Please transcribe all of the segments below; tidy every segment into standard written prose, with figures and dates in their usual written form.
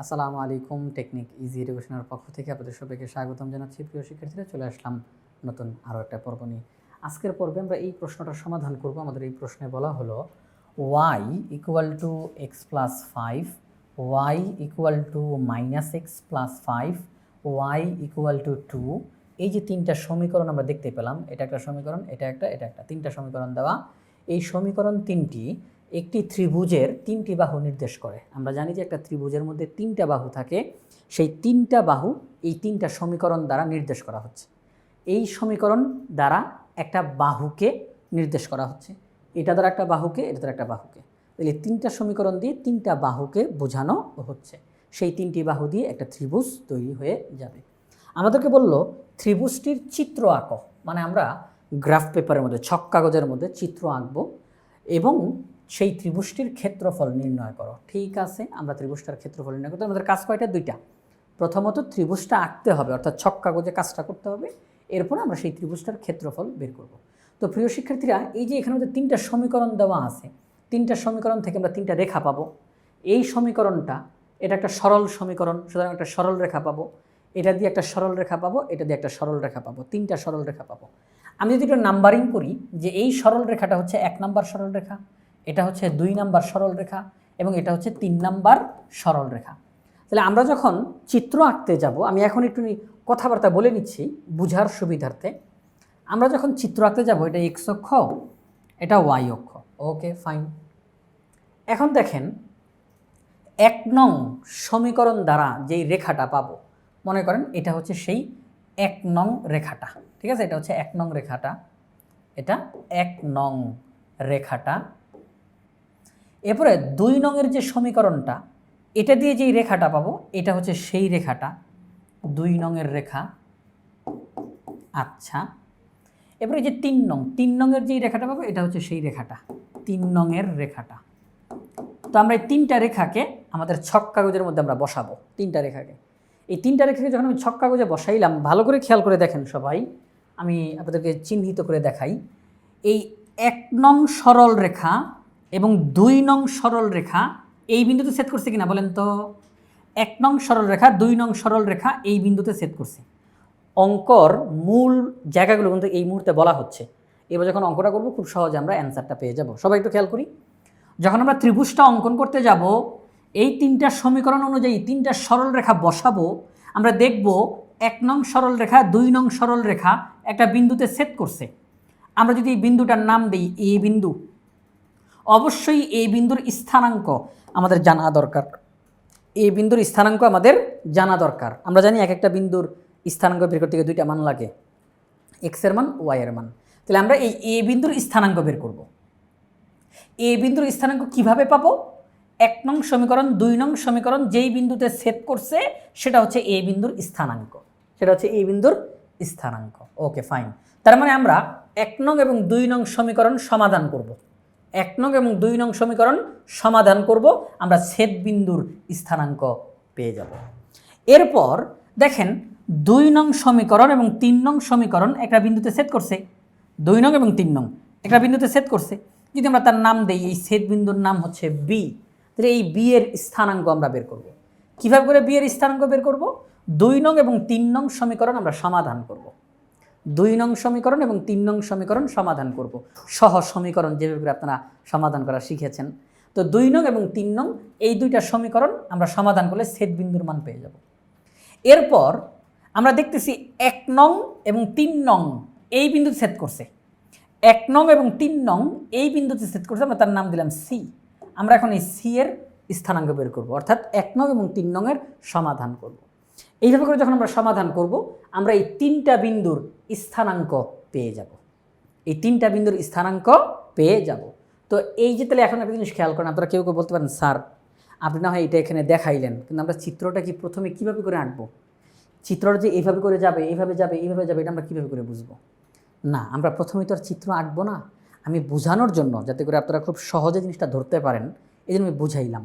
আসসালামু আলাইকুম। Technique easy এডুকেশনের পক্ষ থেকে আপনাদের সবাইকে স্বাগতম জানাচ্ছি। প্রিয় শিক্ষার্থীরা, চলে আসলাম নতুন আরও একটা পর্ব নিয়ে। আজকের পর্বে আমরা এই প্রশ্নটার সমাধান করব। আমাদের এই প্রশ্নে বলা হলো y equal to x plus 5, y equal to minus x plus 5, y equal to 2। এই যে তিনটা সমীকরণ আমরা দেখতে পেলাম, এটা একটা সমীকরণ, এটা একটা তিনটা সমীকরণ দেওয়া। এই সমীকরণ তিনটি একটি ত্রিভুজের তিনটি বাহু নির্দেশ করে। আমরা জানি যে একটা ত্রিভুজের মধ্যে তিনটা বাহু থাকে, সেই তিনটা বাহু এই তিনটা সমীকরণ দ্বারা নির্দেশ করা হচ্ছে। এই সমীকরণ দ্বারা একটা বাহুকে নির্দেশ করা হচ্ছে, এটা দ্বারা একটা বাহুকে, এটা দ্বারা একটা বাহুকে। তাহলে তিনটা সমীকরণ দিয়ে তিনটা বাহুকে বোঝানো হচ্ছে। সেই তিনটি বাহু দিয়ে একটা ত্রিভুজ তৈরি হয়ে যাবে। আমাদেরকে বলল ত্রিভুজটির চিত্র আঁকো, মানে আমরা গ্রাফ পেপারের মধ্যে, ছক কাগজের মধ্যে চিত্র আঁকবো এবং সেই ত্রিভুজটির ক্ষেত্রফল নির্ণয় করো। ঠিক আছে, আমরা ত্রিভুজটার ক্ষেত্রফল নির্ণয় করতে আমাদের কাজ কয়টা? দুইটা। প্রথমত ত্রিভুজটা আঁকতে হবে, অর্থাৎ ছক কাগজে কাজটা করতে হবে, এরপর আমরা সেই ত্রিভুজটার ক্ষেত্রফল বের করব। তো প্রিয় শিক্ষার্থীরা, এই যে এখানে আমাদের তিনটা সমীকরণ দেওয়া আছে, তিনটা সমীকরণ থেকে আমরা তিনটা রেখা পাবো। এই সমীকরণটা, এটা একটা সরল সমীকরণ, সুতরাং একটা সরল রেখা পাবো, এটা দিয়ে একটা সরল রেখা পাবো, এটা দিয়ে একটা সরল রেখা পাবো, তিনটা সরল রেখা পাবো। আমি যদি একটু নাম্বারিং করি, যে এই সরল রেখাটা হচ্ছে 1 নাম্বার সরল রেখা, এটা হচ্ছে 2 নাম্বার সরল রেখা এবং এটা হচ্ছে 3 নাম্বার সরল রেখা। তাহলে আমরা যখন চিত্র আঁকতে যাব, আমি এখন একটু কথাবার্তা বলে নিচ্ছি বুঝার সুবিধার্থে। আমরা যখন চিত্র আঁকতে যাব, এটা এক্স অক্ষ, এটা ওয়াই অক্ষ। ওকে, ফাইন। এখন দেখেন 1 নং সমীকরণ দ্বারা যেই রেখাটা পাবো, মনে করেন এটা হচ্ছে সেই 1 নং রেখাটা। ঠিক আছে, এটা হচ্ছে 1 নং রেখাটা, এটা 1 নং রেখাটা। এরপরে 2 নংয়ের যে সমীকরণটা, এটা দিয়ে যেই রেখাটা পাবো, এটা হচ্ছে সেই রেখাটা, 2 নংয়ের রেখা। আচ্ছা, এরপরে যে 3 নংয়ের যেই রেখাটা পাবো, এটা হচ্ছে সেই রেখাটা, 3 নংয়ের রেখাটা। তো আমরা এই তিনটা রেখাকে আমাদের ছক কাগজের মধ্যে আমরা বসাবো। তিনটা রেখাকে, এই তিনটা রেখাকে যখন আমি ছক কাগজে বসাইলাম, ভালো করে খেয়াল করে দেখেন সবাই, আমি আপনাদেরকে চিহ্নিত করে দেখাই। এই 1 নং সরল রেখা এবং 2 নং সরল রেখা এই বিন্দুতে ছেদ করছে কিনা বলেন তো? 1 নং সরল রেখা, 2 নং সরল রেখা এই বিন্দুতে ছেদ করছে। অঙ্কর মূল জায়গাগুলো কিন্তু এই মুহূর্তে বলা হচ্ছে। এবার যখন অঙ্কটা করবো, খুব সহজে আমরা অ্যান্সারটা পেয়ে যাব। সবাই একটু খেয়াল করি, যখন আমরা ত্রিভুজটা অঙ্কন করতে যাব, এই তিনটা সমীকরণ অনুযায়ী তিনটা সরল রেখা বসাবো, আমরা দেখব 1 নং সরল রেখা, 2 নং সরল রেখা একটা বিন্দুতে ছেদ করছে। আমরা যদি এই বিন্দুটার নাম দিই এ বিন্দু, অবশ্যই এই বিন্দুর স্থানাঙ্ক আমাদের জানা দরকার। এই বিন্দুর স্থানাঙ্ক আমাদের জানা দরকার। আমরা জানি এক একটা বিন্দুর স্থানাঙ্ক বের করতে গিয়ে দুইটা মান লাগে, এক্সের মান, ওয়াইয়ের মান। তাহলে আমরা এই এ বিন্দুর স্থানাঙ্ক বের করব। এ বিন্দুর স্থানাঙ্ক কিভাবে পাবো? 1 নং সমীকরণ, 2 নং সমীকরণ যেই বিন্দুতে ছেদ করছে, সেটা হচ্ছে এ বিন্দুর স্থানাঙ্ক, সেটা হচ্ছে এ বিন্দুর স্থানাঙ্ক। ওকে, ফাইন। তার মানে আমরা 1 নং এবং 2 নং সমীকরণ সমাধান করব। 1 নং এবং 2 নং সমীকরণ সমাধান করব, আমরা ছেদ বিন্দুর স্থানাঙ্ক পেয়ে যাব। এরপর দেখেন 2 নং সমীকরণ এবং 3 নং সমীকরণ একটা বিন্দুতে ছেদ করছে। 2 নং এবং 3 নং একটা বিন্দুতে ছেদ করছে। যদি আমরা তার নাম দেই, এই ছেদ বিন্দুর নাম হচ্ছে বি, তাহলে এই বি এর স্থানাঙ্ক আমরা বের করব। কীভাবে করে বি এর স্থানাঙ্ক বের করব? 2 নং এবং 3 নং সমীকরণ আমরা সমাধান করব। 2 নং সমীকরণ এবং 3 নং সমীকরণ সমাধান করব, সহ সমীকরণ যেভাবে করে আপনারা সমাধান করা শিখেছেন। তো 2 নং এবং 3 নং এই দুইটা সমীকরণ আমরা সমাধান করলে ছেদ বিন্দুর মান পেয়ে যাব। এরপর আমরা দেখতেছি 1 নং এবং 3 নং এই বিন্দুতে ছেদ করছে। 1 নং এবং 3 নং এই বিন্দুতে ছেদ করছে, আমরা তার নাম দিলাম সি। আমরা এখন এই সি এর স্থানাঙ্ক বের করব, অর্থাৎ 1 নং এবং 3 নং এর সমাধান করব। এইভাবে করে যখন আমরা সমাধান করব, আমরা এই তিনটা বিন্দুর স্থানাঙ্ক পেয়ে যাব। এই তিনটা বিন্দুর স্থানাঙ্ক পেয়ে যাব। তো এই যে, তাহলে এখন একটা জিনিস খেয়াল করেন, আপনারা কেউ কেউ বলতে পারেন, স্যার আপনি না হয় এটা এখানে দেখাইলেন, কিন্তু আমরা চিত্রটা কি প্রথমে কীভাবে করে আঁকবো? চিত্রটা যে এইভাবে করে যাবে, এইভাবে যাবে, এইভাবে যাবে, এটা আমরা কীভাবে করে বুঝবো? না, আমরা প্রথমেই তো আর চিত্র আঁকবো না। আমি বোঝানোর জন্য, যাতে করে আপনারা খুব সহজে জিনিসটা ধরতে পারেন, এই জন্য আমি বুঝাইলাম।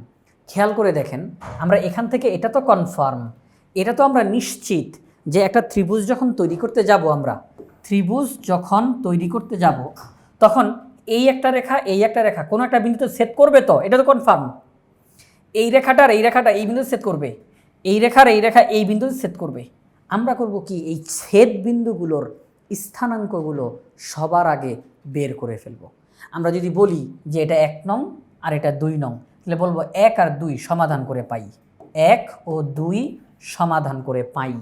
খেয়াল করে দেখেন, আমরা এখান থেকে এটা তো কনফার্ম, এটা তো আমরা নিশ্চিত যে একটা ত্রিভুজ যখন তৈরি করতে যাব, আমরা ত্রিভুজ যখন তৈরি করতে যাব, তখন এই একটা রেখা, এই একটা রেখা কোনো একটা বিন্দুতে ছেদ করবে, তো এটা তো কনফার্ম। এই রেখাটার এই রেখাটা এই বিন্দুতে ছেদ করবে, এই রেখার এই রেখা এই বিন্দুতে ছেদ করবে। আমরা করব কি, এই ছেদ বিন্দুগুলোর স্থানাঙ্কগুলো সবার আগে বের করে ফেলব। আমরা যদি বলি যে এটা 1 নং আর এটা 2 নং, তাহলে বলবো 1 আর 2 সমাধান করে পাই, 1 ও 2 সমাধান করে পাই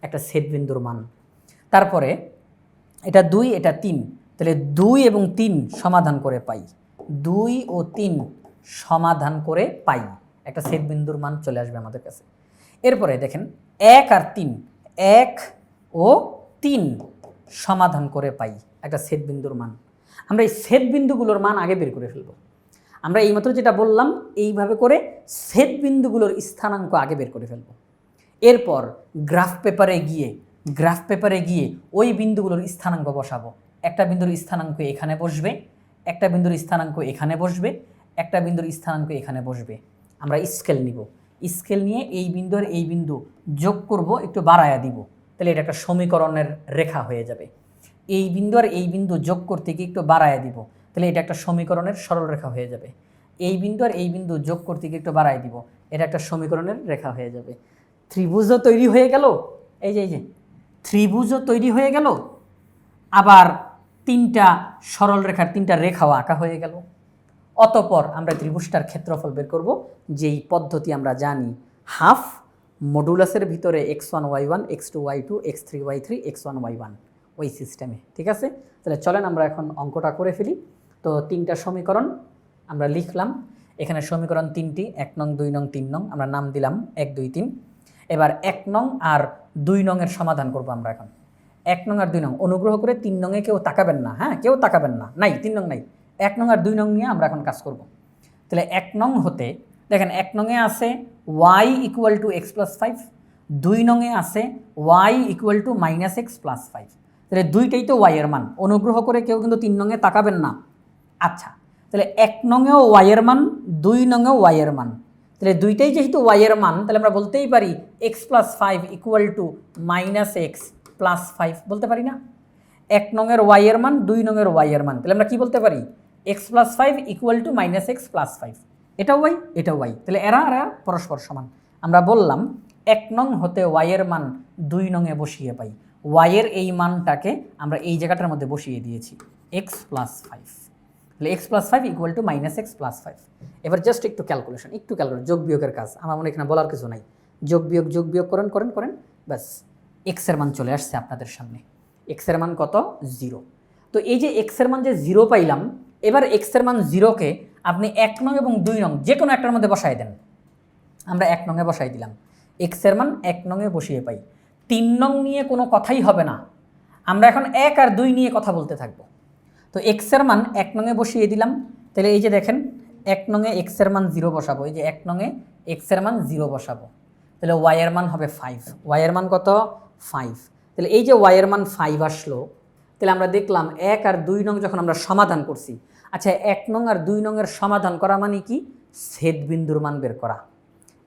একটা ছেদ বিন্দুর মান। তারপরে এটা 2 এটা 3, তাহলে 2 এবং 3 সমাধান করে পাই, 2 ও 3 সমাধান করে পাই একটা ছেদ বিন্দুর মান চলে আসবে আমাদের কাছে। এরপরে দেখেন 1 আর 3, 1 ও 3 সমাধান করে পাই একটা ছেদ বিন্দুর মান। আমরা এই ছেদ বিন্দুগুলোর মান আগে বের করে ফেলব। আমরা এইমাত্র যেটা বললাম এইভাবে করে ছেদ বিন্দুগুলোর স্থানাঙ্ক আগে বের করে ফেলব। এরপর গ্রাফ পেপারে গিয়ে ওই বিন্দুগুলোর স্থানাঙ্ক বসাবো। একটা বিন্দুর স্থানাঙ্ক এখানে বসবে, একটা বিন্দুর স্থানাঙ্ক এখানে বসবে, একটা বিন্দুর স্থানাঙ্ক এখানে বসবে। আমরা স্কেল নিব, স্কেল নিয়ে এই বিন্দু আর এই বিন্দু যোগ করব, একটু বাড়ায়া দিব, তাহলে এটা একটা সমীকরণের রেখা হয়ে যাবে। এই বিন্দু আর এই বিন্দু যোগ করতে গিয়ে একটু বাড়ায়া দিব, তাহলে এটা একটা সমীকরণের সরল রেখা হয়ে যাবে। এই বিন্দু আর এই বিন্দু যোগ করতে গিয়ে একটু বাড়ায় দিব, এটা একটা সমীকরণের রেখা হয়ে যাবে। ত্রিভুজও তৈরি হয়ে গেল, এই যে ত্রিভুজও তৈরি হয়ে গেল, আবার 3টা সরল রেখার 3টা রেখাও আঁকা হয়ে গেল। অতঃপর আমরা ত্রিভুজটার ক্ষেত্রফল বের করব, যেই পদ্ধতি আমরা জানি, হাফ মডুলাসের ভিতরে x1 y1 x2 y2 x3 y3 x1 y1, ওই সিস্টেমে। ঠিক আছে, তাহলে চলেন আমরা এখন অঙ্কটা করে ফেলি। তো 3টা সমীকরণ আমরা লিখলাম, এখানে সমীকরণ 3টি, 1 নং 2 নং 3 নং, আমরা নাম দিলাম 1 2 3। এবার 1 নং আর 2 নং এর সমাধান করব আমরা এখন। 1 নং আর 2 নং, অনুগ্রহ করে 3 নংয়ে কেউ তাকাবেন না, হ্যাঁ কেউ তাকাবেন না, নাই 3 নং নাই, 1 নং আর 2 নং নিয়ে আমরা এখন কাজ করব। তাহলে 1 নং হতে দেখেন 1 নংয়ে আছে y = x + 5, 2 নংয়ে আছে y = -x + 5। তাহলে দুইটাই তো y এর মান, অনুগ্রহ করে কেউ কিন্তু 3 নংয়ে তাকাবেন না। আচ্ছা, তাহলে 1 নংয়েও y এর মান, 2 নংয়েও y এর মান, তাহলে দুইটাই যেহেতু y এর মান, তাহলে আমরা বলতেই পারি x + 5 = -x + 5 বলতে পারি না? 1 নংয়ের y এর মান, 2 নংয়ের y এর মান, তাহলে আমরা কি বলতে পারি, x + 5 = -x + 5, এটাও y এটাও y, তাহলে এরা পরস্পর সমান। আমরা বললাম 1 নং হতে y এর মান 2 নংয়ে বসিয়ে পাই, y এর এই মানটাকে আমরা এই জায়গাটার মধ্যে বসিয়ে দিয়েছি x + 5, তাহলে x + 5 = -x + 5। এবার জাস্ট একটু ক্যালকুলেশন, যোগ বিয়োগের কাজ, আমার মনে এখানে বলার কিছু নাই। যোগ বিয়োগ করেন, ব্যাস x এর মান চলে আসছে আপনাদের সামনে। x এর মান কত? 0। তো এই যে x এর মান যে 0 পাইলাম, এবার x এর মান 0কে আপনি 1 নং এবং 2 নং যে কোনো একটার মধ্যে বসাই দেন। আমরা 1 নংয়ে বসাই দিলাম, x এর মান 1 নংয়ে বসিয়ে পাই। 3 নং নিয়ে কোনো কথাই হবে না, আমরা এখন 1 আর 2 নিয়ে কথা বলতে থাকবো। তো x এর মান 1 নংয়ে বসিয়ে দিলাম, তাহলে এই যে দেখেন 1 নংয়ে x এর মান 0 বসাবো, এই যে 1 নংয়ে x এর মান 0 বসাবো, তাহলে y এর মান হবে 5, y এর মান কত? 5। তাহলে এই যে y এর মান 5 আসলো, তাহলে আমরা দেখলাম 1 আর 2 নং যখন আমরা সমাধান করছি, আচ্ছা 1 নং আর 2 নং এর সমাধান করা মানে কি? ছেদ বিন্দুর মান বের করা।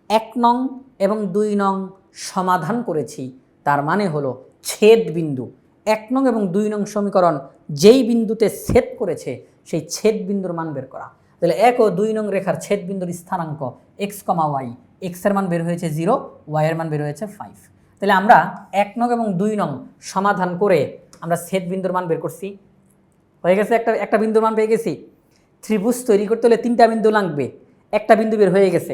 1 নং এবং 2 নং সমাধান করেছি, তার মানে হলো ছেদ বিন্দু। 1 নং এবং 2 নং সমীকরণ যেই বিন্দুতে ছেদ করেছে সেই ছেদ বিন্দুর মান বের করা। তাহলে 1 ও 2 নং রেখার ছেদ বিন্দুর স্থানাঙ্ক x, y, x এর মান বের হয়েছে 0, y এর মান বের হয়েছে 5। তাহলে আমরা 1 নং এবং 2 নং সমাধান করে আমরা ছেদ বিন্দুর মান বের করছি, হয়ে গেছে, একটা বিন্দুর মান পেয়ে গেছি। ত্রিভুজ তৈরি করতে হলে 3টা বিন্দু লাগবে, একটা বিন্দু বের হয়ে গেছে।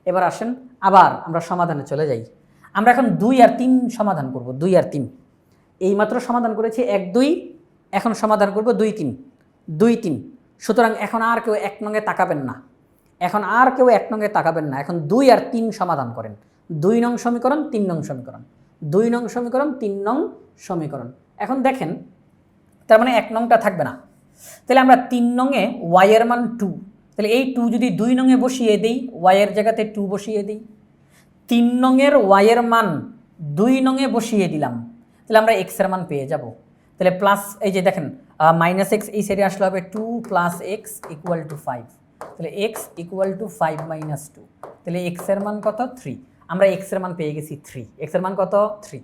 এবার আসেন আবার আমরা সমাধানে চলে যাই। আমরা এখন 2 আর 3 সমাধান করব, 2 আর 3 এইমাত্র সমাধান করেছি 1 2, এখন সমাধান করব 2 3, 2 3। সুতরাং এখন আর কেউ 1 নংয়ে তাকাবেন না, এখন 2 আর 3 সমাধান করেন। 2 নং সমীকরণ, 3 নং সমীকরণ, 2 নং সমীকরণ, 3 নং সমীকরণ। এখন দেখেন তার মানে 1 নংটা থাকবে না, তাহলে আমরা 3 নংয়ে y এর মান 2, তাহলে এই 2 যদি 2 নংয়ে বসিয়ে দেই, y এর জায়গাতে 2 বসিয়ে দিই, 3 নংয়ের y এর মান 2 নংয়ে বসিয়ে দিলাম, তাহলে আমরা x এর মান পেয়ে যাব। তাহলে প্লাস এই যে দেখেন -x এই সাইডে আসলে হবে 2 + x = 5, তাহলে x = 5 - 2, তাহলে x এর মান কত? 3। আমরা x এর মান পেয়ে গেছি 3, x এর মান কত? 3।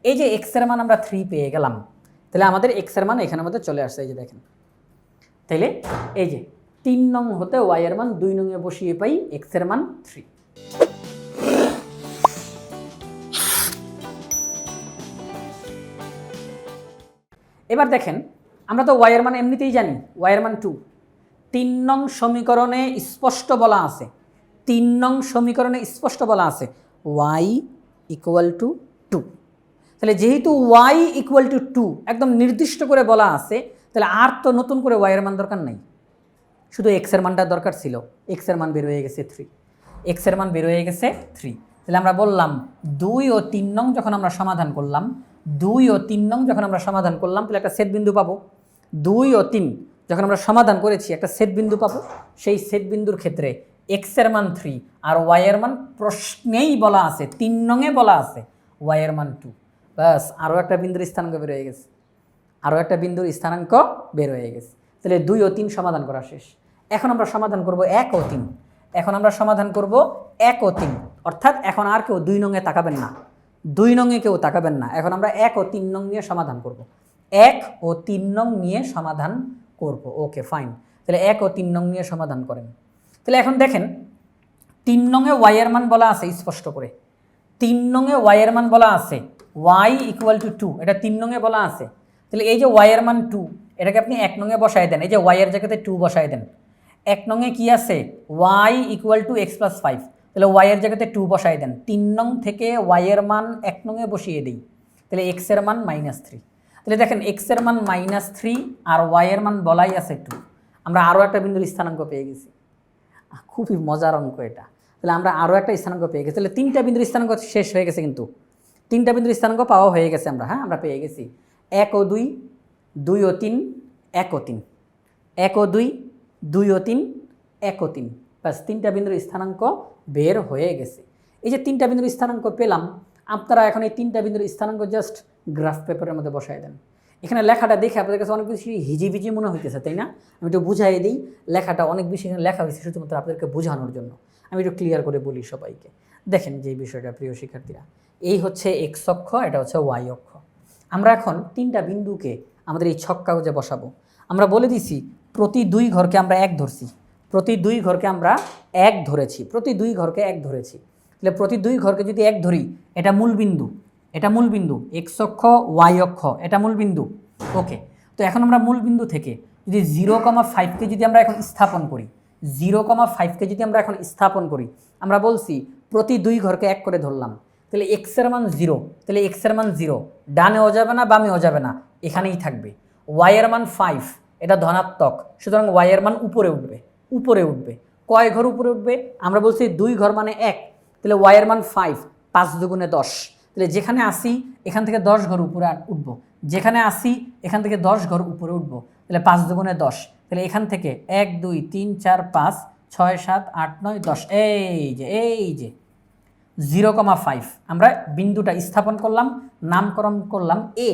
এই যে x এর মান আমরা 3 পেয়ে গেলাম, তাহলে আমাদের x এর মান এখানের মধ্যে চলে আসছে, এই যে দেখেন। তাইলে এই যে 3 নং হতে y এর মান 2 নং এ বসিয়ে পাই x এর মান 3। এবার দেখেন আমরা তো y এর মান এমনিতেই জানি, y এর মান 2। 3 নং সমীকরণে স্পষ্ট বলা আছে, 3 নং সমীকরণে স্পষ্ট বলা আছে y = 2। তাহলে যেহেতু y = 2 একদম নির্দিষ্ট করে বলা আছে, তাহলে আর তো নতুন করে y এর মান দরকার নাই, শুধু x এর মানটা দরকার ছিল। x এর মান বের হয়ে গেছে 3, x এর মান বের হয়ে গেছে 3। তাহলে আমরা বললাম 2 ও 3 নং যখন আমরা সমাধান করলাম, 2 ও 3 নং যখন আমরা সমাধান করলাম তাহলে একটা সেট বিন্দু পাবো। 2 ও 3 যখন আমরা সমাধান করেছি একটা সেট বিন্দু পাবো। সেই সেট বিন্দুর ক্ষেত্রে x এর মান 3 আর y এর মান প্রশ্নেই বলা আছে, 3 নংয়ে বলা আছে y এর মান 2। বাস, আরও একটা বিন্দুর স্থানাঙ্ক বের হয়ে গেছে, আরও একটা বিন্দুর স্থানাঙ্ক বের হয়ে গেছে। তাহলে 2 ও 3 সমাধান করা শেষ। এখন আমরা সমাধান করব 1 ও 3। এখন আমরা সমাধান করব 1 ও 3, অর্থাৎ এখন আর কেউ 2 নংয়ে তাকাবেন না, 2 নংয়ে কেউ তাকাবেন না। এখন আমরা 1 ও 3 নং নিয়ে সমাধান করব, 1 ও 3 নং নিয়ে সমাধান করব। ওকে ফাইন, তাহলে 1 ও 3 নং নিয়ে সমাধান করেন। তাহলে এখন দেখেন 3 নংয়ে y এর মান বলা আছে স্পষ্ট করে, 3 নংয়ে y এর মান বলা আছে y = 2, এটা 3 নংয়ে বলা আছে। তাহলে এই যে y এর মান 2, এটাকে আপনি 1 নংয়ে বসায় দেন, এই যে y এর জায়গাতে 2 বসায় দেন। 1 নংয়ে কি আছে y = x + 5, তাহলে y এর জায়গাতে 2 বসায় দেন। 3 নং থেকে y এর মান 1 নংয়ে বসিয়ে দিই, তাহলে x এর মান -3। তাহলে দেখেন x এর মান -3 আর y এর মান বলাই আছে 2। আমরা আরও একটা বিন্দুর স্থানাঙ্ক পেয়ে গেছি, খুবই মজার অঙ্ক এটা। তাহলে আমরা আরও একটা স্থানাঙ্ক পেয়ে গেছি, তাহলে 3টা বিন্দুর স্থানাঙ্ক শেষ হয়ে গেছে, কিন্তু 3টা বিন্দুর স্থানাঙ্ক পাওয়া হয়ে গেছে আমরা। হ্যাঁ, আমরা পেয়ে গেছি 1 ও 2, 2 ও 3, 1 ও 3, 1 ও 2, 2 ও 3, 1 ও 3, বাস 3টা বিন্দুর স্থানাঙ্ক বের হয়ে গেছে। এই যে 3টা বিন্দুর স্থানাঙ্ক পেলাম, আপনারা এখন এই 3টা বিন্দুর স্থানাঙ্ক জাস্ট গ্রাফ পেপারের মধ্যে বসায় দেন। এখানে লেখাটা দেখে আপনাদের কাছে অনেক বেশি হিজিবিজি মনে হইতেছে, তাই না? আমি একটু বুঝাই দিই, লেখাটা অনেক বেশি এখানে লেখা হয়েছে শুধুমাত্র আপনাদেরকে বোঝানোর জন্য। আমি একটু ক্লিয়ার করে বলি সবাইকে। দেখেন যে বিষয়টা প্রিয় শিক্ষার্থীরা, এই হচ্ছে x অক্ষ, এটা হচ্ছে y অক্ষ। আমরা এখন 3টা বিন্দুকে আমাদের এই ছক কাগজে বসাবো। আমরা বলে দিছি প্রতি 2 ঘরকে আমরা 1 ধরছি, প্রতি 2 ঘরকে আমরা 1 ধরেছি, প্রতি 2 ঘরকে 1 ধরেছি। তাহলে প্রতি 2 ঘরকে যদি 1 ধরি, এটা মূল বিন্দু, এটা মূল বিন্দু, x অক্ষ y অক্ষ, এটা মূল বিন্দু। ওকে, তো এখন আমরা মূল বিন্দু থেকে যদি 0,5কে যদি আমরা এখন স্থাপন করি, 0,5কে যদি আমরা এখন স্থাপন করি, আমরা বলছি প্রতি 2 ঘরকে 1 করে ধরলাম, তাহলে x এর মান 0, তাহলে x এর মান 0, ডানেও যাবে না বামেও যাবে না, এখানেই থাকবে। y এর মান 5, এটা ধনাত্মক, সুতরাং y এর মান উপরে উঠবে, উপরে উঠবে। কয় ঘর উপরে উঠবে? আমরা বলছি 2 ঘর মানে 1, তাহলে y এর মান 5, 5 দুগুণে 10, তাহলে যেখানে আসি এখান থেকে 10 ঘর উপরে উঠবো, যেখানে আসি এখান থেকে 10 ঘর উপরে উঠবো, তাহলে 5 দুগুণে 10, তাহলে এখান থেকে 1 2 3 4 5 6 7 8 9 10, এই যে 0,5 আমরা বিন্দুটা স্থাপন করলাম, নামকরণ করলাম এ,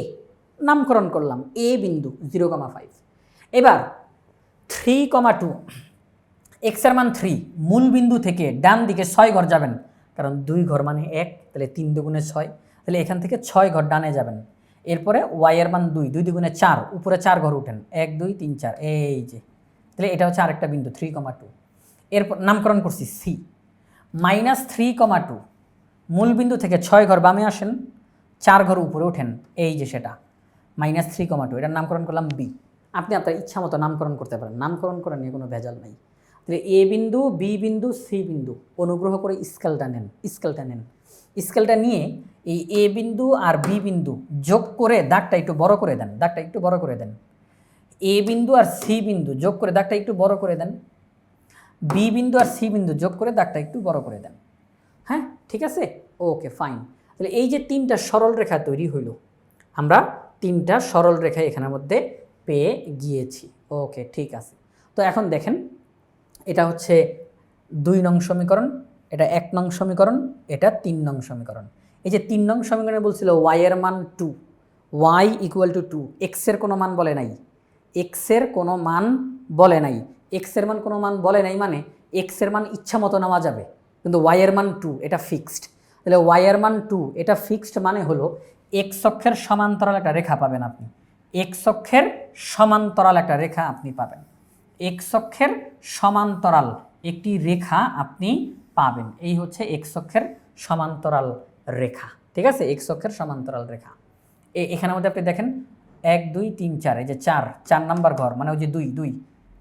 নামকরণ করলাম এ বিন্দু 0,5। এবার 3,2, x এর মান 3, মূল বিন্দু থেকে ডান দিকে 6 ঘর যাবেন, কারণ 2 ঘর মানে 1, তাহলে 3 দুগুণে 6, তাহলে এখান থেকে 6 ঘর ডানে যাবেন। এরপরে y এর মান 2, 2 দুগুণে 4, উপরে 4 ঘর উঠেন, 1 2 3 4, এই যে, তাহলে এটা হচ্ছে আরেকটা বিন্দু 3,2। এরপর নামকরণ করছি সি, -3,2, মূল বিন্দু থেকে 6 ঘর বামে আসেন, 4 ঘর উপরে ওঠেন, এই যে সেটা -3,2, এটার নামকরণ করলাম বি। আপনি আপনার ইচ্ছা মতো নামকরণ করতে পারেন, নামকরণ করা নিয়ে কোনো ভেজাল নাই। তাহলে এ বিন্দু, বি বিন্দু, সি বিন্দু, অনুগ্রহ করে স্কেলটা নেন, স্কেলটা নেন। স্কেলটা নিয়ে এই এ বিন্দু আর বি বিন্দু যোগ করে দাগটা একটু বড় করে দেন, দাগটা একটু বড় করে দেন। এ বিন্দু আর সি বিন্দু যোগ করে দাগটা একটু বড় করে দেন, বি বিন্দু আর সি বিন্দু যোগ করে দাগটা একটু বড় করে দেন। হ্যাঁ, ঠিক আছে, ওকে ফাইন। তাহলে এই যে 3টা সরল রেখা তৈরি হইল, আমরা 3টা সরল রেখা এখানের মধ্যে পেয়ে গিয়েছি। ওকে, ঠিক আছে। তো এখন দেখেন, এটা হচ্ছে 2 নং সমীকরণ, এটা 1 নং সমীকরণ, এটা 3 নং সমীকরণ। এই যে 3 নং সমীকরণে বলছিল y এর মান 2, y = 2, x এর কোনো মান বলে নাই, x এর কোনো মান বলে নাই, x এর মান কোনো মান বলে নাই মানে x এর মান ইচ্ছা মতো নেওয়া যাবে, কিন্তু y এর মান 2, এটা ফিক্সড। তাহলে y এর মান 2, এটা ফিক্সড মানে হলো x অক্ষের সমান্তরাল একটা রেখা পাবেন আপনি, x অক্ষের সমান্তরাল একটা রেখা আপনি পাবেন, এক্স অক্ষের সমান্তরাল একটি রেখা আপনি পাবেন। এই হচ্ছে এক্স অক্ষের সমান্তরাল রেখা, ঠিক আছে, এক্স অক্ষের সমান্তরাল রেখা। এখানের মধ্যে আপনি দেখেন 1 2 3 4, এই যে 4 নাম্বার ঘর, মানে ওই যে 2 2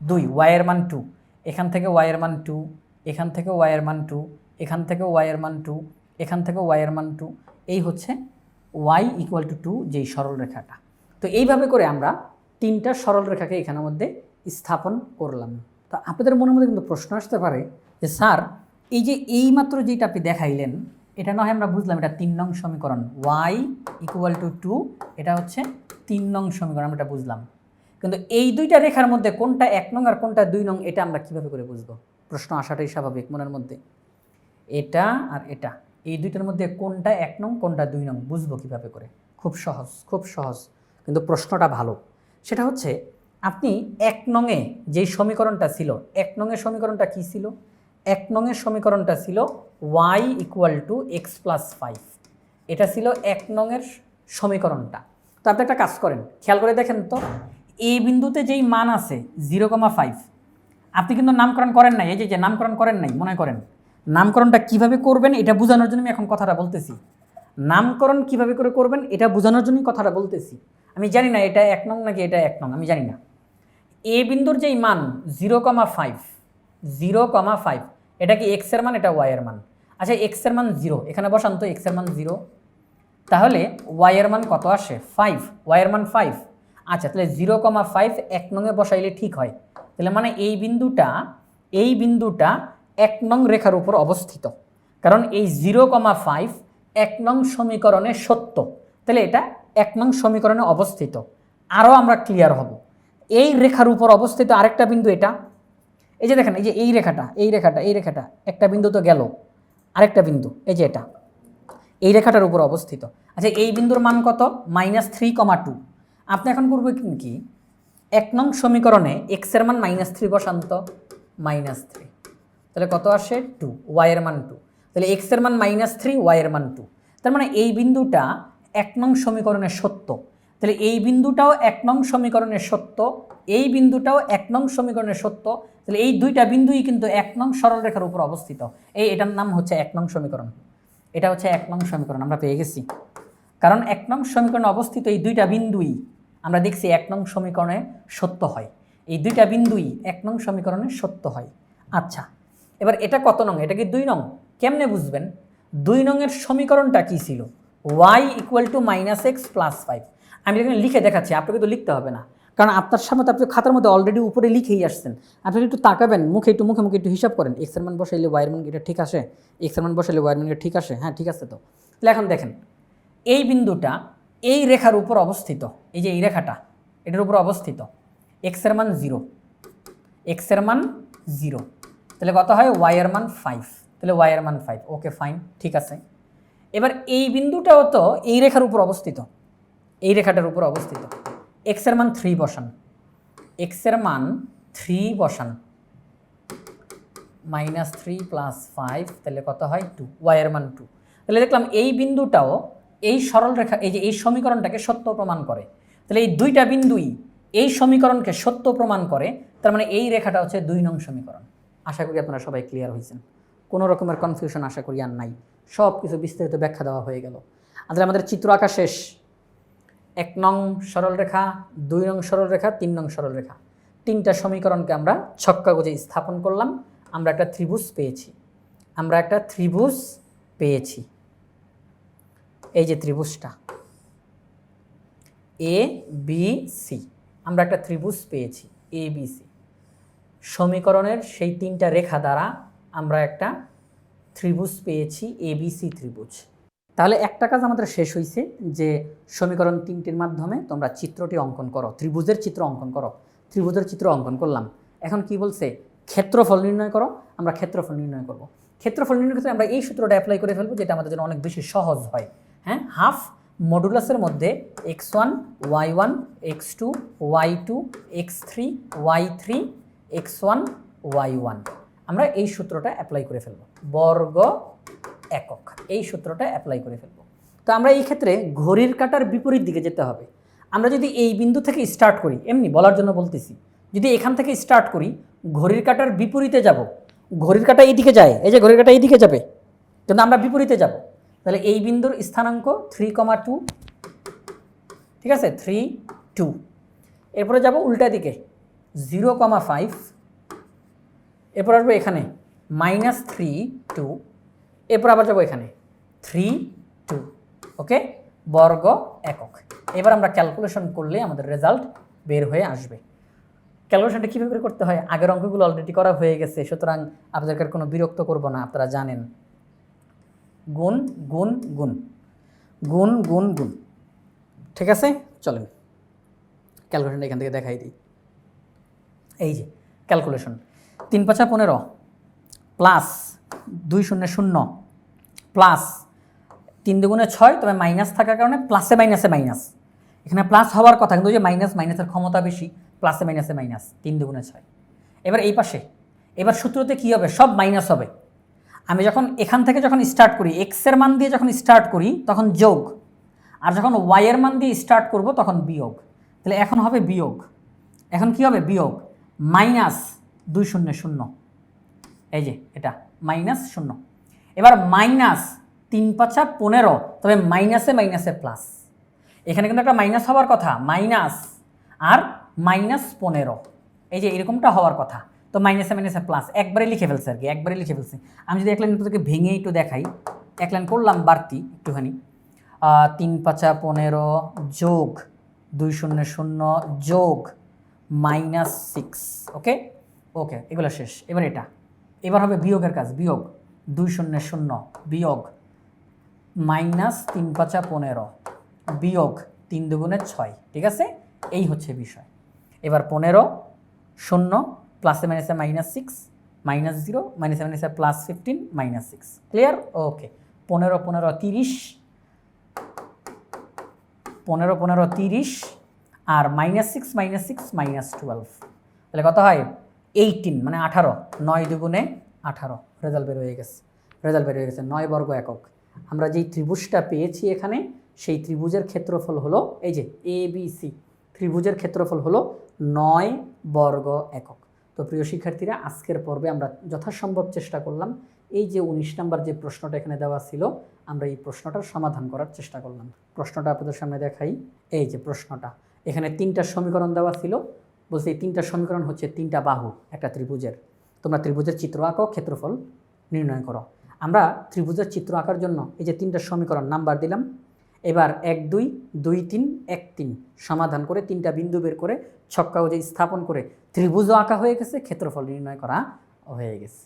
2 ওয়াইয়ের মান 2, এখান থেকে ওয়াইয়ের মান 2, এখান থেকে ওয়াইয়ের মান 2, এখান থেকে ওয়াইয়ের মান 2, এখান থেকে ওয়াইয়ের মান 2, এই হচ্ছে y = 2 যেই সরল রেখাটা। তো এইভাবে করে আমরা তিনটা সরল রেখাকে এখানের মধ্যে স্থাপন করলাম। তো আপনাদের মনের মধ্যে কিন্তু প্রশ্ন আসতে পারে যে স্যার, এই যে এইমাত্র যেটা আপনি দেখাইলেন, এটা নয় আমরা বুঝলাম এটা 3 নং সমীকরণ, y = 2, এটা হচ্ছে 3 নং সমীকরণ, আমরা এটা বুঝলাম, কিন্তু এই দুইটা রেখার মধ্যে কোনটা 1 নং আর কোনটা 2 নং এটা আমরা কীভাবে করে বুঝবো? প্রশ্ন আসাটাই স্বাভাবিক মনের মধ্যে। এটা আর এটা, এই দুইটার মধ্যে কোনটা 1 নং কোনটা 2 নং বুঝবো কীভাবে করে? খুব সহজ, খুব সহজ, কিন্তু প্রশ্নটা ভালো। সেটা হচ্ছে আপনি 1 নংয়ে যেই সমীকরণটা ছিল, 1 নংয়ের সমীকরণটা কী ছিল? 1 নংয়ের সমীকরণটা ছিল y = x + 5, এটা ছিল 1 নংয়ের সমীকরণটা। তো আপনি একটা কাজ করেন, খেয়াল করে দেখেন তো, এই বিন্দুতে যেই মান আছে 0,5, আপনি কিন্তু নামকরণ করেন নাই, এই যে নামকরণ করেন নাই, মনে করেন নামকরণটা কিভাবে করবেন এটা বোঝানোর জন্য আমি এখন কথাটা বলতেছি। নামকরণ কিভাবে করে করবেন এটা বোঝানোর জন্যই কথাটা বলতেছি। আমি জানি না এটা 1 নং নাকি এটা 1 নং, আমি জানি না। এ বিন্দুর যেই মান 0,5, এটা কি x এর মান, এটা y এর মান। আচ্ছা, x এর মান 0, এখানে বসান তো x এর মান 0, তাহলে y এর মান কত আসে? 5, y এর মান 5। আচ্ছা, তাহলে 0,5 1 নংয়ে বসাইলে ঠিক হয়। তাহলে মানে এই বিন্দুটা 1 নং রেখার উপর অবস্থিত, কারণ এই 0,5 1 নং সমীকরণে সত্য, তাহলে এটা 1 নং সমীকরণে অবস্থিত। আরও আমরা ক্লিয়ার হব, এই রেখার উপর অবস্থিত আরেকটা বিন্দু এটা, এই যে দেখেন, এই যে এই রেখাটা একটা বিন্দু তো গেল, আরেকটা বিন্দু এই যে এটা এই রেখাটার উপর অবস্থিত। আচ্ছা, এই বিন্দুর মান কত? -3,2। আপনি এখন করবেন কি, 1 নং সমীকরণে x এর মান -3 বসান তো, -3, তাহলে কত আসে? 2, y এর মান 2, তাহলে x এর মান -3, y এর মান 2, তার মানে এই বিন্দুটা 1 নং সমীকরণে সত্য। তাহলে এই বিন্দুটাও 1 নং সমীকরণে সত্য, এই বিন্দুটাও 1 নং সমীকরণে সত্য, তাহলে এই দুইটা বিন্দুই কিন্তু 1 নং সরল রেখার উপর অবস্থিত। এটার নাম হচ্ছে 1 নং সমীকরণ, এটা হচ্ছে 1 নং সমীকরণ, আমরা পেয়ে গেছি। কারণ 1 নং সমীকরণে অবস্থিত এই দুইটা বিন্দুই আমরা দেখছি 1 নং সমীকরণে সত্য হয়, এই দুইটা বিন্দুই 1 নং সমীকরণে সত্য হয়। আচ্ছা, এবার এটা কত নং? এটা কি 2 নং? কেমনে বুঝবেন? 2 নংয়ের সমীকরণটা কী ছিল? y = -x + 5। আমি এখানে লিখে দেখাচ্ছি, আপনাকে তো লিখতে হবে না, কারণ আপনার সামনে তো আপনি খাতার মধ্যে অলরেডি উপরে লিখেই আসছেন। আপনি একটু তাকাবেন, মুখে একটু হিসাব করেন, x এর মান বসাইলে y এর মান এটা ঠিক আসে, x এর মান বসাইলে y এর মান ঠিক আসে, হ্যাঁ ঠিক আছে। তো তাহলে এখন দেখেন, এই বিন্দুটা এই রেখার উপর অবস্থিত, এই যে এই রেখাটা এটার উপর অবস্থিত, x এর মান 0, x এর মান 0, তাহলে কত হয়? y এর মান 5, তাহলে y এর মান 5, ওকে ফাইন, ঠিক আছে। এবার এই বিন্দুটাও তো এই রেখার উপর অবস্থিত, এই রেখাটার উপর অবস্থিত, x এর মান 3 বসান, x এর মান 3 বসান, -3 + 5, তাহলে কত হয়? 2, y এর মান 2। তাহলে দেখলাম এই বিন্দুটাও এই সরল রেখা, এই যে এই সমীকরণটাকে সত্য প্রমাণ করে। তাহলে এই দুইটা বিন্দুই এই সমীকরণকে সত্য প্রমাণ করে, তার মানে এই রেখাটা হচ্ছে 2 নং সমীকরণ। আশা করি আপনারা সবাই ক্লিয়ার হয়েছেন, কোনো রকমের কনফিউশন আশা করি আর নাই, সব কিছু বিস্তারিত ব্যাখ্যা দেওয়া হয়ে গেল। আসলে আমাদের চিত্র আঁকা শেষ। 1 নং সরল রেখা, 2 নং সরল রেখা, 3 নং সরল রেখা, তিনটা সমীকরণকে আমরা ছক্কাগজে স্থাপন করলাম, আমরা একটা ত্রিভুজ পেয়েছি, এই যে ত্রিভুজটা ABC, আমরা একটা ত্রিভুজ পেয়েছি ABC। সমীকরণের সেই তিনটা রেখা দ্বারা আমরা একটা ত্রিভুজ পেয়েছি, ABC ত্রিভুজ। তাহলে একটা কাজ আমাদের শেষ হয়েছে, যে সমীকরণ 3টির মাধ্যমে তোমরা চিত্রটি অঙ্কন করো, ত্রিভুজের চিত্র অঙ্কন করো। ত্রিভুজের চিত্র অঙ্কন করলাম, এখন কি বলছে? ক্ষেত্রফল নির্ণয় করো। আমরা ক্ষেত্রফল নির্ণয় করব। ক্ষেত্রফল নির্ণয়ের ক্ষেত্রে আমরা এই সূত্রটা অ্যাপ্লাই করে ফেলবো, যেটা আমাদের জন্য অনেক বেশি সহজ হয়। হ্যাঁ, হাফ মডুলাসের মধ্যে x1 y1 x2 y2 x3 y3 x1 y1, আমরা এই সূত্রটা অ্যাপ্লাই করে ফেলবো। বর্গ একক, এই সূত্রটা অ্যাপ্লাই করে ফেলবো। তো আমরা এই ক্ষেত্রে ঘড়ির কাঁটার বিপরীত দিকে যেতে হবে। আমরা যদি এই বিন্দু থেকে স্টার্ট করি, এমনি বলার জন্য বলতেছি, যদি এখান থেকে স্টার্ট করি, ঘড়ির কাঁটার বিপরীতে যাব, ঘড়ির কাঁটা এইদিকে যায়, এই যে ঘড়ির কাঁটা এইদিকে যাবে, কিন্তু আমরা বিপরীতে যাব, তাহলে এই বিন্দুর স্থানাঙ্ক 3,2, ঠিক আছে, 3, 2। এরপরে যাব উল্টা দিকে 0,5, এরপর আসবো এখানে -3, 2, এরপর আবার যাবো এখানে 3, 2, ওকে, বর্গ একক। এবার আমরা ক্যালকুলেশন করলে আমাদের রেজাল্ট বের হয়ে আসবে। ক্যালকুলেশনটা কীভাবে করতে হয়, আগের অঙ্কগুলো অলরেডি করা হয়ে গেছে, সুতরাং আপনাদেরকে কোনো বিরক্ত করব না, আপনারা জানেন। গুণ গুণ গুণ গুণ গুণ গুণ, ঠিক আছে, চলেন ক্যালকুলেশনটা এখান থেকে দেখাই দিই। এই যে ক্যালকুলেশন, 3 × 5 = 15 প্লাস 2 × 0 = 0 প্লাস 3 × 2 = 6, তবে মাইনাস থাকার কারণে প্লাসে মাইনাসে মাইনাস, এখানে প্লাস হওয়ার কথা কিন্তু যে মাইনাস, মাইনাসের ক্ষমতা বেশি, প্লাসে মাইনাসে মাইনাস, 3 × 2 = 6। এবার এই পাশে, এবার সূত্রতে কী হবে, সব মাইনাস হবে। আমি যখন এখান থেকে যখন স্টার্ট করি, এক্সের মান দিয়ে যখন স্টার্ট করি তখন যোগ, আর যখন ওয়াইয়ের মান দিয়ে স্টার্ট করব তখন বিয়োগ। তাহলে এখন হবে বিয়োগ, এখন কি হবে বিয়োগ, -2 × 0 = 0, এই যে এটা -0। এবার -3 × 5 = 15, তবে মাইনাসে মাইনাসে প্লাস, এখানে কিন্তু একটা মাইনাস হওয়ার কথা, মাইনাস আর -15, এই যে এরকমটা হওয়ার কথা, তো মাইনাসে মাইনাসে প্লাস, একবারে লিখে ফেলছে আর কি, একবারে লিখে ফেলছে। আমি যদি এক লাইন তোকে ভেঙে একটু দেখাই, এক লাইন করলাম বাড়তি একটুখানি, 3 × 5 = 15 যোগ 2 × 0 = 0 যোগ -6, ওকে ওকে, এগুলো শেষ। এবার এটা, এবার হবে বিয়োগের কাজ, বিয়োগ 2 × 0 = 0 বিয়োগ -3 × 5 = 15 বিয়োগ 3 × 2 = 6, ঠিক আছে, এই হচ্ছে বিষয়। এবার 15, 0, প্লাসে মাইনাসে -6, -0, মাইনাসে মাইনাসে +15, -6, ক্লিয়ার, ওকে। 15, 15, 30, 15, 15, 30, আর -6, -6, -12, তাহলে কত হয় 18, মানে 18, 9 × 2 = 18, রেজাল্ট বের হয়ে গেছে, রেজাল্ট বের হয়ে গেছে 9 বর্গ একক। আমরা যেই ত্রিভুজটা পেয়েছি এখানে, সেই ত্রিভুজের ক্ষেত্রফল হলো এই যে ABC, ত্রিভুজের ক্ষেত্রফল হলো 9 বর্গ একক। তো প্রিয় শিক্ষার্থীরা, আজকের পর্বে আমরা যথাসম্ভব চেষ্টা করলাম এই যে 19 নম্বর যে প্রশ্নটা এখানে দেওয়া ছিল, আমরা এই প্রশ্নটার সমাধান করার চেষ্টা করলাম। প্রশ্নটা আপনাদের সামনে দেখাই, এই যে প্রশ্নটা, এখানে 3টা সমীকরণ দেওয়া ছিল, বলছে এই 3টা সমীকরণ হচ্ছে 3টা বাহু একটা ত্রিভুজের, তোমরা ত্রিভুজের চিত্র আঁকো, ক্ষেত্রফল নির্ণয় করো। আমরা ত্রিভুজের চিত্র আঁকার জন্য এই যে 3টা সমীকরণ নাম্বার দিলাম, এবার 1, 2, 2, 3, 1, 3 সমাধান করে 3টা বিন্দু বের করে ছক কাগজে স্থাপন করে ত্রিভুজও আঁকা হয়ে গেছে, ক্ষেত্রফল নির্ণয় করা হয়ে গেছে।